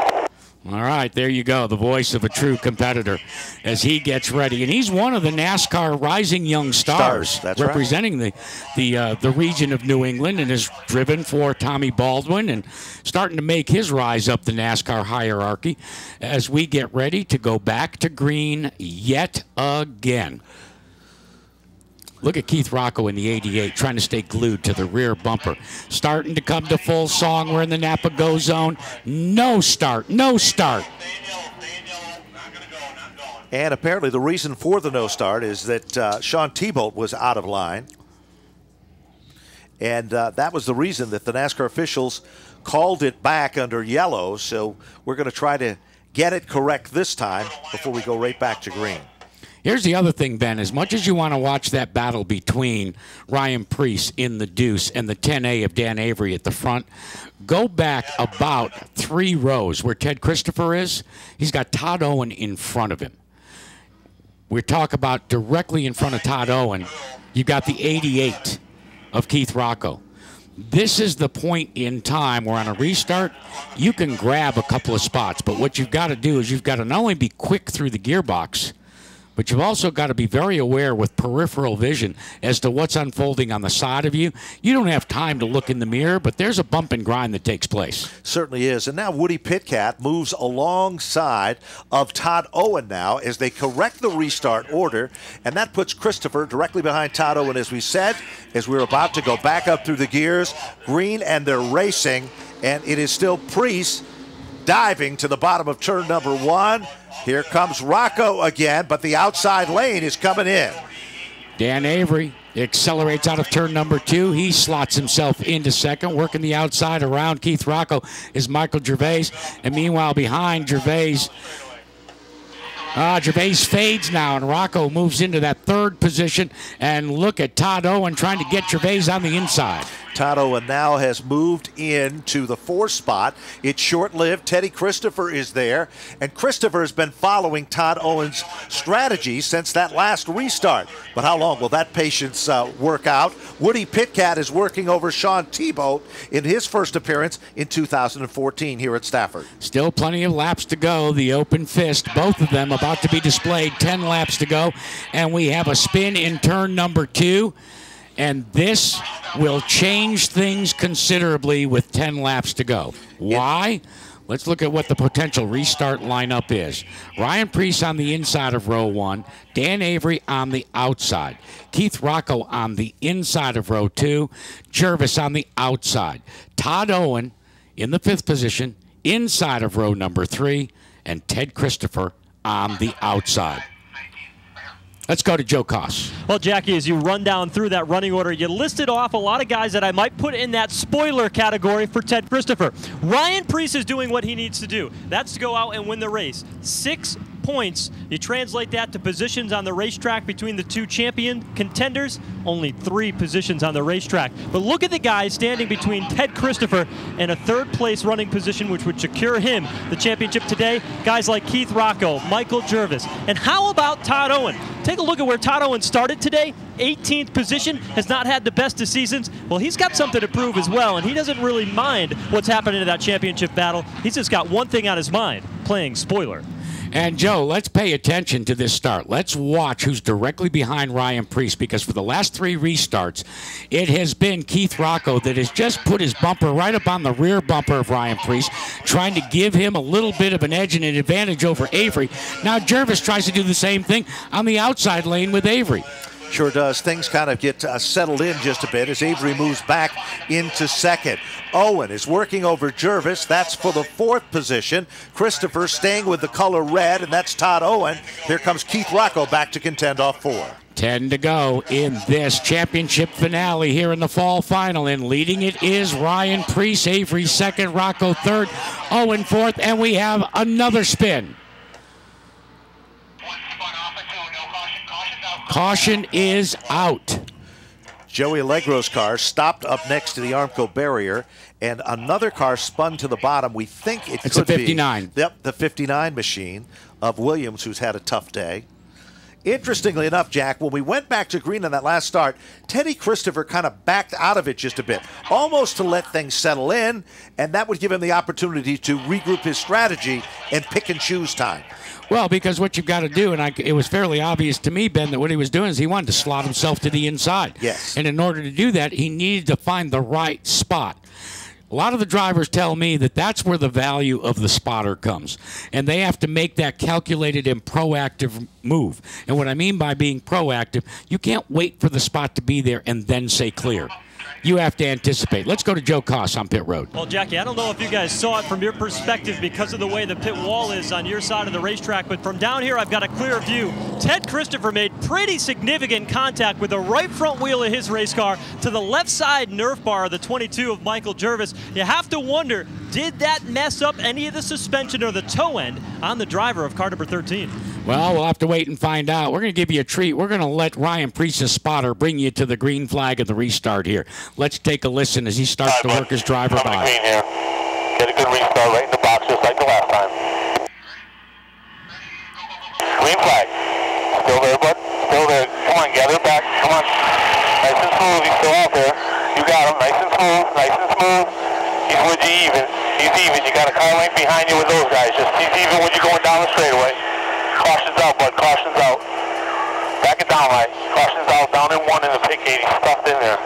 All right, there you go, the voice of a true competitor as he gets ready. And he's one of the NASCAR Rising Young Stars that's representing the region of New England, and has driven for Tommy Baldwin and starting to make his rise up the NASCAR hierarchy as we get ready to go back to green yet again. Look at Keith Rocco in the 88 trying to stay glued to the rear bumper. Starting to come to full song. We're in the Napa Go zone. No start. No start. And apparently the reason for the no start is that Sean Thibault was out of line. And that was the reason that the NASCAR officials called it back under yellow. So we're going to try to get it correct this time before we go right back to green. Here's the other thing, Ben. As much as you want to watch that battle between Ryan Preece in the deuce and the 10A of Dan Avery at the front, go back about 3 rows where Ted Christopher is. He's got Todd Owen in front of him. We talk about directly in front of Todd Owen, you got the 88 of Keith Rocco. This is the point in time where on a restart, you can grab a couple of spots. But what you've got to do is you've got to not only be quick through the gearbox, but you've also got to be very aware with peripheral vision as to what's unfolding on the side of you. You don't have time to look in the mirror, but there's a bump and grind that takes place. Certainly is. And now Woody Pitkat moves alongside of Todd Owen now as they correct the restart order, and that puts Christopher directly behind Todd Owen, as we said, as we're about to go back up through the gears. Green, and they're racing, and it is still Preece diving to the bottom of turn number 1. Here comes Rocco again, but the outside lane is coming in. Dan Avery accelerates out of turn number 2. He slots himself into second. Working the outside around Keith Rocco is Michael Gervais. And meanwhile, behind Gervais, Gervais fades now, and Rocco moves into that 3rd position. And look at Todd Owen trying to get Gervais on the inside. Todd Owen now has moved into the 4th spot. It's short-lived. Teddy Christopher is there, and Christopher has been following Todd Owen's strategy since that last restart. But how long will that patience work out? Woody Pitkat is working over Sean Thibault in his first appearance in 2014 here at Stafford. Still plenty of laps to go. The open fist, both of them about to be displayed. 10 laps to go, and we have a spin in turn number 2. And this will change things considerably with 10 laps to go. Why? Let's look at what the potential restart lineup is. Ryan Preece on the inside of row 1. Dan Avery on the outside. Keith Rocco on the inside of row 2. Jervis on the outside. Todd Owen in the 5th position inside of row number 3. And Ted Christopher on the outside. Let's go to Joe Koss. Well, Jackie, as you run down through that running order, you listed off a lot of guys that I might put in that spoiler category for Ted Christopher. Ryan Preece is doing what he needs to do. That's to go out and win the race. 6 points. You translate that to positions on the racetrack between the 2 champion contenders, only 3 positions on the racetrack. But look at the guys standing between Ted Christopher and a 3rd place running position, which would secure him the championship today. Guys like Keith Rocco, Michael Jervis. And how about Todd Owen? Take a look at where Todd Owen started today. 18th position, has not had the best of seasons. Well, he's got something to prove as well, and he doesn't really mind what's happening in that championship battle. He's just got one thing on his mind, playing spoiler. And, Joe, let's pay attention to this start. Let's watch who's directly behind Ryan Preece, because for the last 3 restarts, it has been Keith Rocco that has just put his bumper right up on the rear bumper of Ryan Preece, trying to give him a little bit of an edge and an advantage over Avery. Now Jervis tries to do the same thing on the outside lane with Avery. Sure does. Things kind of get settled in just a bit as Avery moves back into 2nd. Owen is working over Jervis. That's for the 4th position. Christopher staying with the color red, and that's Todd Owen. Here comes Keith Rocco back to contend off 4. 10 to go in this championship finale here in the fall final. And leading it is Ryan Preece. Avery 2nd, Rocco 3rd, Owen 4th, and we have another spin. Caution is out. Joey Allegro's car stopped up next to the Armco barrier, and another car spun to the bottom. We think it could be. It's a 59. Yep, the 59 machine of Williams, who's had a tough day. Interestingly enough, Jack, when we went back to green on that last start, Teddy Christopher kind of backed out of it just a bit, almost to let things settle in, and that would give him the opportunity to regroup his strategy and pick and choose time. Well, because what you've got to do, and it was fairly obvious to me, Ben, that what he was doing is he wanted to slot himself to the inside. Yes. And in order to do that, he needed to find the right spot. A lot of the drivers tell me that that's where the value of the spotter comes. And they have to make that calculated and proactive move. And what I mean by being proactive, you can't wait for the spot to be there and then say clear. You have to anticipate. Let's go to Joe Koss on pit road. Well, Jackie, I don't know if you guys saw it from your perspective because of the way the pit wall is on your side of the racetrack, but from down here, I've got a clear view. Ted Christopher made pretty significant contact with the right front wheel of his race car to the left side Nerf bar of the 22 of Michael Jervis. You have to wonder, did that mess up any of the suspension or the toe end on the driver of car number 13? Well, we'll have to wait and find out. We're going to give you a treat. We're going to let Ryan Priest's spotter bring you to the green flag of the restart here. Let's take a listen as he starts to work his driver by. Green here. Get a good restart right in the box just like the last time. Green flag. Still there, bud. Still there. Come on, gather back. Come on. Nice and smooth. He's still out there. You got him. Nice and smooth. Nice and smooth. He's with you even. He's even. You got a car length behind you with those guys. Just he's even when you're going down the straightaway. Caution's out, bud. Caution's out. Back it down right. Caution's out. Down in one in the pit gate. He's stuffed in there.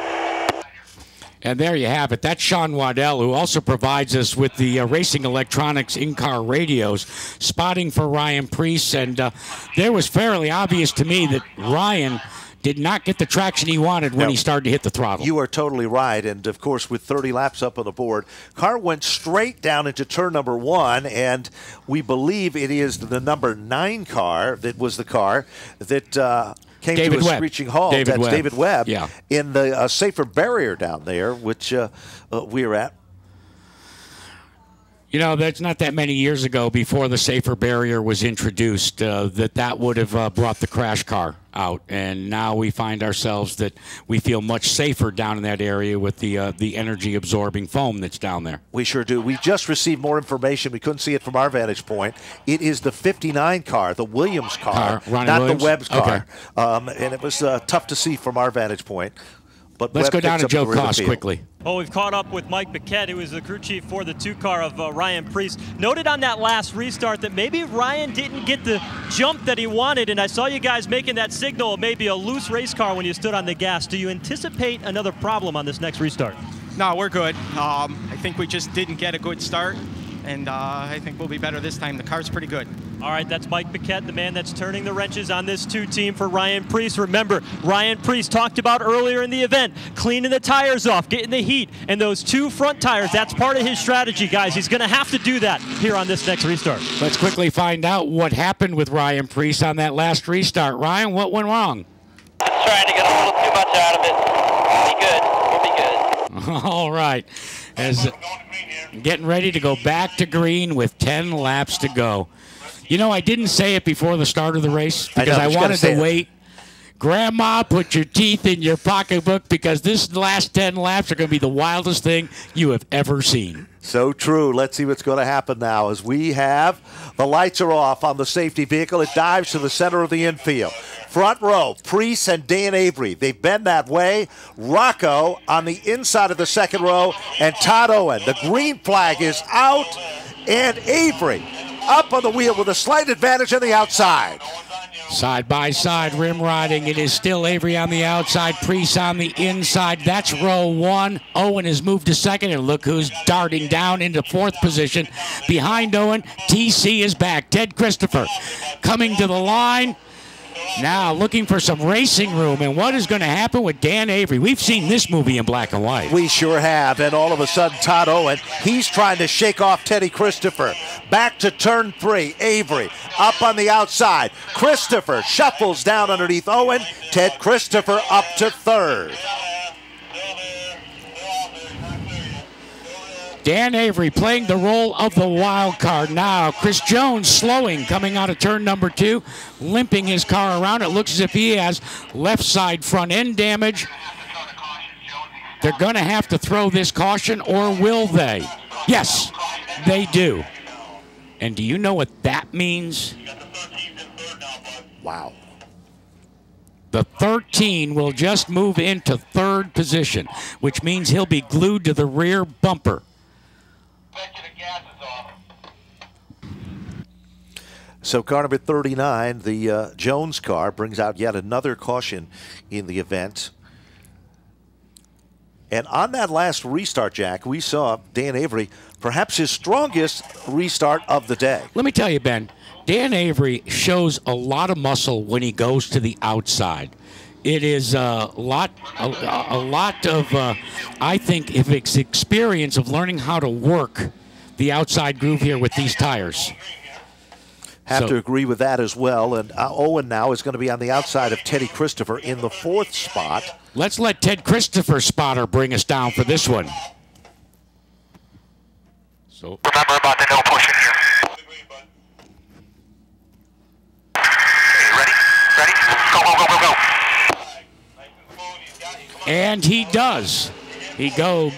And there you have it. That's Sean Waddell, who also provides us with the Racing Electronics in-car radios, spotting for Ryan Priest. And there was fairly obvious to me that Ryan did not get the traction he wanted when he started to hit the throttle. You are totally right. And, of course, with 30 laps up on the board, car went straight down into turn number 1, and we believe it is the number 9 car that was the car that came to a screeching halt. That's David Webb in the safer barrier down there, which we were at. You know, that's not that many years ago, before the safer barrier was introduced, that would have brought the crash car out. And now we find ourselves that we feel much safer down in that area with the energy-absorbing foam that's down there. We sure do. We just received more information. We couldn't see it from our vantage point. It is the 59 car, the Williams car, not Williams? the Webb's car. Okay. And it was tough to see from our vantage point. But let's Webb go down to Joe Koss field. quickly. Oh, we've caught up with Mike Paquette, who is the crew chief for the 2-car of Ryan Priest. Noted on that last restart that maybe Ryan didn't get the jump that he wanted, and I saw you guys making that signal, maybe a loose race car when you stood on the gas. Do you anticipate another problem on this next restart? No, we're good. I think we just didn't get a good start, and I think we'll be better this time. The car's pretty good. All right, that's Mike Paquette, the man that's turning the wrenches on this 2 team for Ryan Priest. Remember, Ryan Priest talked about earlier in the event, cleaning the tires off, getting the heat, and those 2 front tires, that's part of his strategy, guys. He's going to have to do that here on this next restart. Let's quickly find out what happened with Ryan Priest on that last restart. Ryan, what went wrong? Just trying to get a little too much out of it. We'll be good. We'll be good. All right. As getting ready to go back to green with 10 laps to go. You know, I didn't say it before the start of the race because I wanted to wait. Grandma, put your teeth in your pocketbook because this last 10 laps are going to be the wildest thing you have ever seen. So true. Let's see what's going to happen now as we have the lights are off on the safety vehicle. It dives to the center of the infield. Front row, Priest and Dan Avery. They've been that way. Rocco on the inside of the second row, and Todd Owen. The green flag is out, and Avery up on the wheel with a slight advantage on the outside. Side by side, rim riding. It is still Avery on the outside, Priest on the inside. That's row 1. Owen has moved to second, and look who's darting down into 4th position. Behind Owen, TC is back. Ted Christopher coming to the line. Now looking for some racing room, and what is going to happen with Dan Avery? We've seen this movie in black and white. We sure have, and all of a sudden Todd Owen, he's trying to shake off Teddy Christopher. Back to turn 3, Avery up on the outside. Christopher shuffles down underneath Owen. Ted Christopher up to 3rd. Dan Avery playing the role of the wild card now. Chris Jones slowing, coming out of turn number 2, limping his car around. It looks as if he has left side front end damage. They're going to have to throw this caution, or will they? Yes, they do. And do you know what that means? Wow. The 13 will just move into 3rd position, which means he'll be glued to the rear bumper. So car number 39, the Jones car, brings out yet another caution in the event. And on that last restart, Jack, we saw Dan Avery, perhaps his strongest restart of the day. Let me tell you, Ben, Dan Avery shows a lot of muscle when he goes to the outside. It is a lot of, I think, if it's experience of learning how to work the outside groove here with these tires. Have to agree with that as well. And Owen now is going to be on the outside of Teddy Christopher in the 4th spot. Let's let Ted Christopher's spotter bring us down for this one. So remember about the no pushing here. And he does. He go,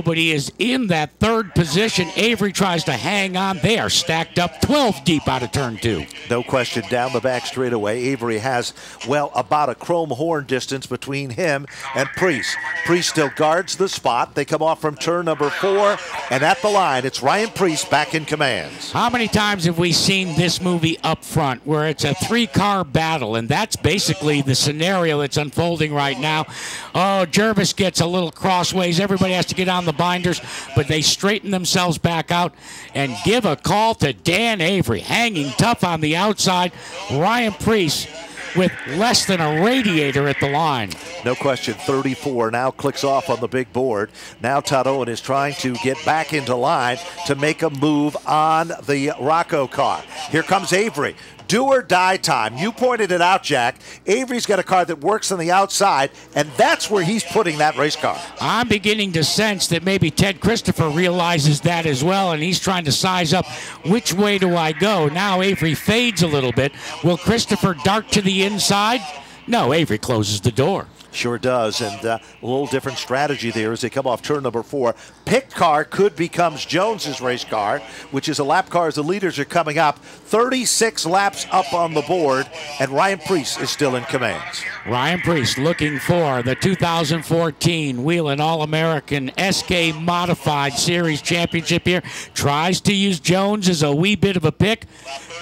but he is in that third position. Avery tries to hang on. They are stacked up 12 deep out of turn 2. No question, down the back straightaway. Avery has, well, about a chrome horn distance between him and Priest. Priest still guards the spot. They come off from turn number 4, and at the line, it's Ryan Priest back in commands. How many times have we seen this movie up front where it's a 3-car battle, and that's basically the scenario that's unfolding right now. Oh, Jervis gets a little crossways. Everybody has to get on the binders, but they straighten themselves back out and give a call to Dan Avery, hanging tough on the outside. Ryan Priest with less than a radiator at the line. No question, 34 now clicks off on the big board. Now Todd Owen is trying to get back into line to make a move on the Rocco car. Here comes Avery. Do or die time. You pointed it out, Jack. Avery's got a car that works on the outside, and that's where he's putting that race car. I'm beginning to sense that maybe Ted Christopher realizes that as well, and he's trying to size up which way do I go. Now Avery fades a little bit. Will Christopher dart to the inside? No, Avery closes the door. Sure does, and a little different strategy there as they come off turn number 4. Pick car could become Jones's race car, which is a lap car as the leaders are coming up. 36 laps up on the board, and Ryan Priest is still in command. Ryan Priest looking for the 2014 Whelen All-American SK Modified Series Championship here. Tries to use Jones as a wee bit of a pick.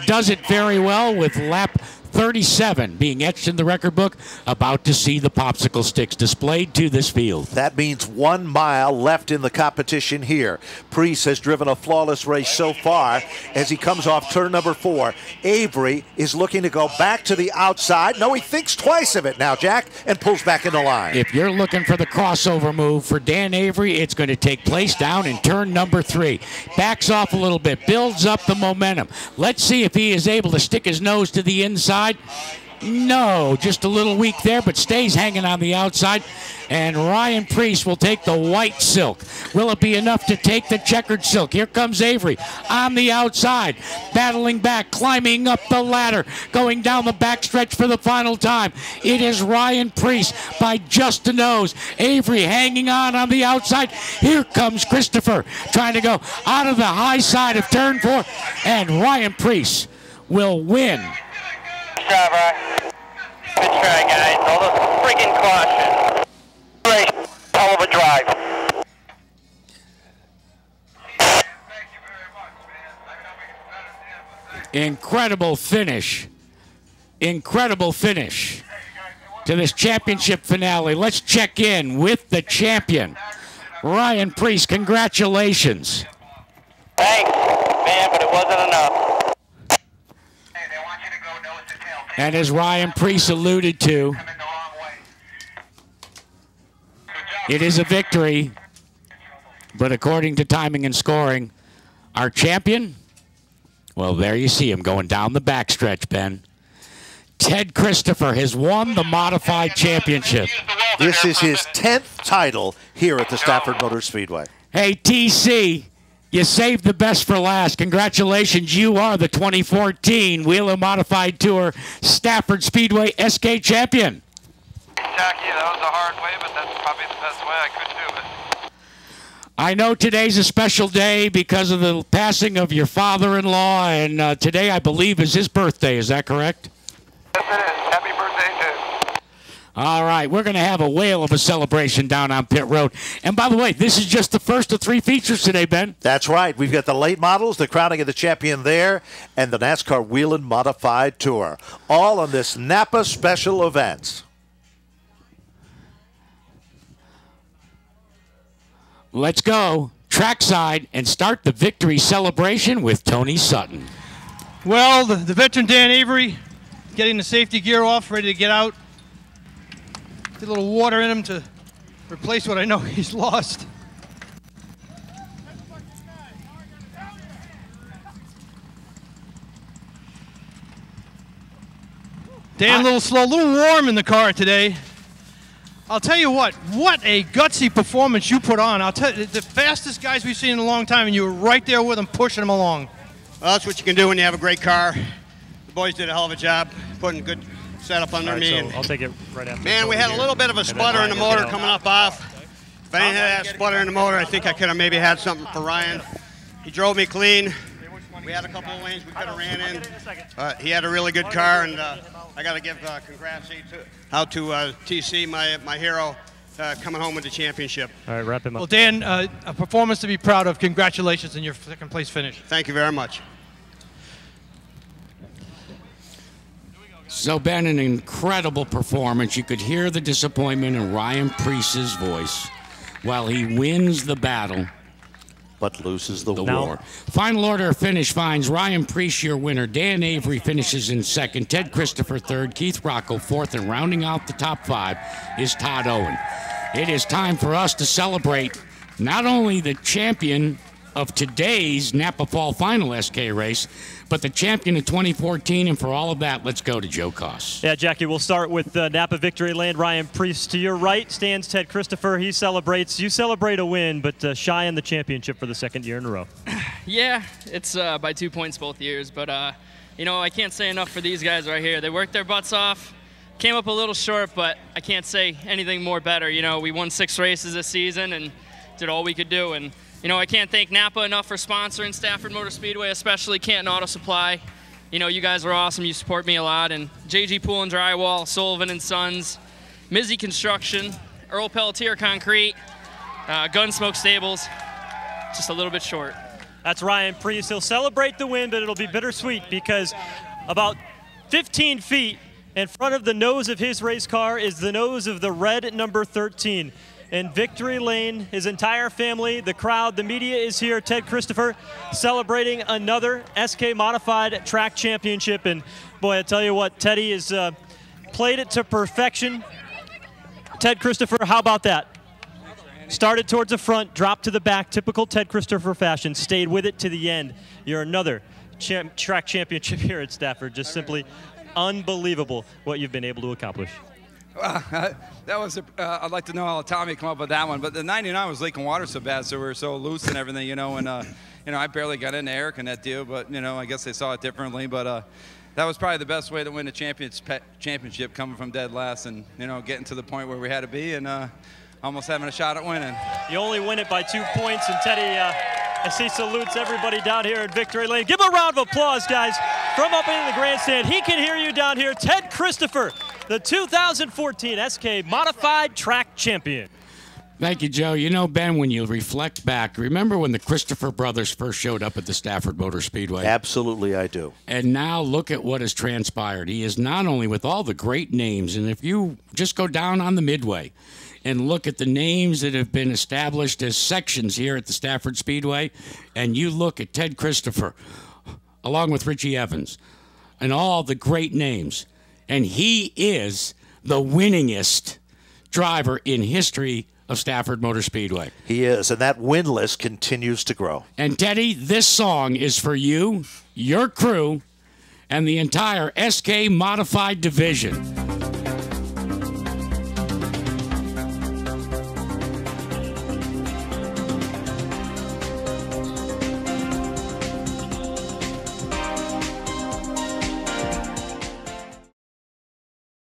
Does it very well with lap 37 being etched in the record book, about to see the popsicle sticks displayed to this field. That means 1 mile left in the competition here. Priest has driven a flawless race so far as he comes off turn number 4. Avery is looking to go back to the outside. No, he thinks twice of it now, Jack, and pulls back into line. If you're looking for the crossover move for Dan Avery, it's going to take place down in turn number 3. Backs off a little bit, builds up the momentum. Let's see if he is able to stick his nose to the inside. No, just a little weak there, but stays hanging on the outside. And Ryan Priest will take the white silk. Will it be enough to take the checkered silk? Here comes Avery on the outside, battling back, climbing up the ladder, going down the backstretch for the final time. It is Ryan Priest by just a nose. Avery hanging on the outside. Here comes Christopher trying to go out of the high side of turn 4, and Ryan Priest will win. Good job, Ryan. Good try, guys. All those friggin' caution. Great. Hell of a drive. Incredible finish. Incredible finish to this championship finale. Let's check in with the champion, Ryan Priest. Congratulations. Thanks, man, but it wasn't enough. And as Ryan Priest alluded to, it is a victory, but according to timing and scoring, our champion, well, there you see him going down the backstretch, Ben. Ted Christopher has won the Modified Championship. This is his 10th title here at the Stafford Motor Speedway. Hey, TC. You saved the best for last. Congratulations. You are the 2014 Whelen Modified Tour Stafford Speedway SK champion. Jackie, that was a hard way, but that's probably the best way I could do it. I know today's a special day because of the passing of your father-in-law, and today, I believe, is his birthday. Is that correct? Yes, it is. Happy birthday, too. All right, we're going to have a whale of a celebration down on pit road. And by the way, this is just the first of 3 features today, Ben. That's right. We've got the late models, the crowning of the champion there, and the NASCAR Whelen Modified Tour, all on this Napa special event. Let's go trackside and start the victory celebration with Tony Sutton. Well, the veteran Dan Avery getting the safety gear off, ready to get out. Get a little water in him to replace what I know he's lost. Dan, a little slow, a little warm in the car today. I'll tell you what a gutsy performance you put on. I'll tell you, the fastest guys we've seen in a long time, and you were right there with them, pushing them along. Well, that's what you can do when you have a great car. The boys did a hell of a job, putting good, set up under me. So I'll take it right after. Man, we had a little bit of a sputter in the motor coming up off. If I didn't have that sputter in the motor, I think I could have maybe had something for Ryan. He drove me clean. We had a couple of lanes we could have ran in. He had a really good car, and I got to give congrats out to TC, my hero, coming home with the championship. All right, wrap him up. Well, Dan, a performance to be proud of. Congratulations on your second place finish. Thank you very much. So, Ben, an incredible performance. You could hear the disappointment in Ryan Priest's voice while he wins the battle, but loses the war. Final order of finish finds Ryan Priest your winner. Dan Avery finishes in second. Ted Christopher third. Keith Rocco fourth. And rounding out the top five is Todd Owen. It is time for us to celebrate not only the champion of today's Napa Fall Final SK race, but the champion of 2014, and for all of that, let's go to Joe Koss. Yeah, Jackie, we'll start with Napa Victory Lane. Ryan Priest, to your right stands Ted Christopher. He celebrates. You celebrate a win, but shy in the championship for the second year in a row. Yeah, it's by 2 points both years, but you know, I can't say enough for these guys right here. They worked their butts off. Came up a little short, but I can't say anything more better. You know, we won 6 races this season and did all we could do. And you know, I can't thank Napa enough for sponsoring Stafford Motor Speedway, especially Canton Auto Supply. You know, you guys are awesome. You support me a lot. And JG Pool and Drywall, Sullivan and Sons, Mizzy Construction, Earl Pelletier Concrete, Gunsmoke Stables, just a little bit short. That's Ryan Priest. He'll celebrate the win, but it'll be bittersweet because about 15 feet in front of the nose of his race car is the nose of the red number 13. In Victory Lane, his entire family, the crowd, the media is here. Ted Christopher celebrating another SK Modified Track Championship. And boy, I tell you what, Teddy has played it to perfection. Ted Christopher, how about that? Started towards the front, dropped to the back, typical Ted Christopher fashion, stayed with it to the end. You're another track championship here at Stafford. Just simply unbelievable what you've been able to accomplish. That was, I'd like to know how Tommy came up with that one, but the 99 was leaking water so bad, so we were so loose and everything, you know, and, you know, I barely got into Eric in that deal, but, you know, I guess they saw it differently, but that was probably the best way to win the championship, coming from dead last and, you know, getting to the point where we had to be and almost having a shot at winning. You only win it by 2 points, and Teddy, as he salutes everybody down here at Victory Lane. Give him a round of applause, guys, from up in the grandstand. He can hear you down here. Ted Christopher, the 2014 SK Modified Track Champion. Thank you, Joe. You know, Ben, when you reflect back, remember when the Christopher brothers first showed up at the Stafford Motor Speedway? Absolutely, I do. And now look at what has transpired. He is not only with all the great names, and if you just go down on the midway and look at the names that have been established as sections here at the Stafford Speedway, and you look at Ted Christopher, along with Richie Evans, and all the great names, and he is the winningest driver in history of Stafford Motor Speedway. He is, and that win list continues to grow. And Teddy, this song is for you, your crew, and the entire SK Modified division.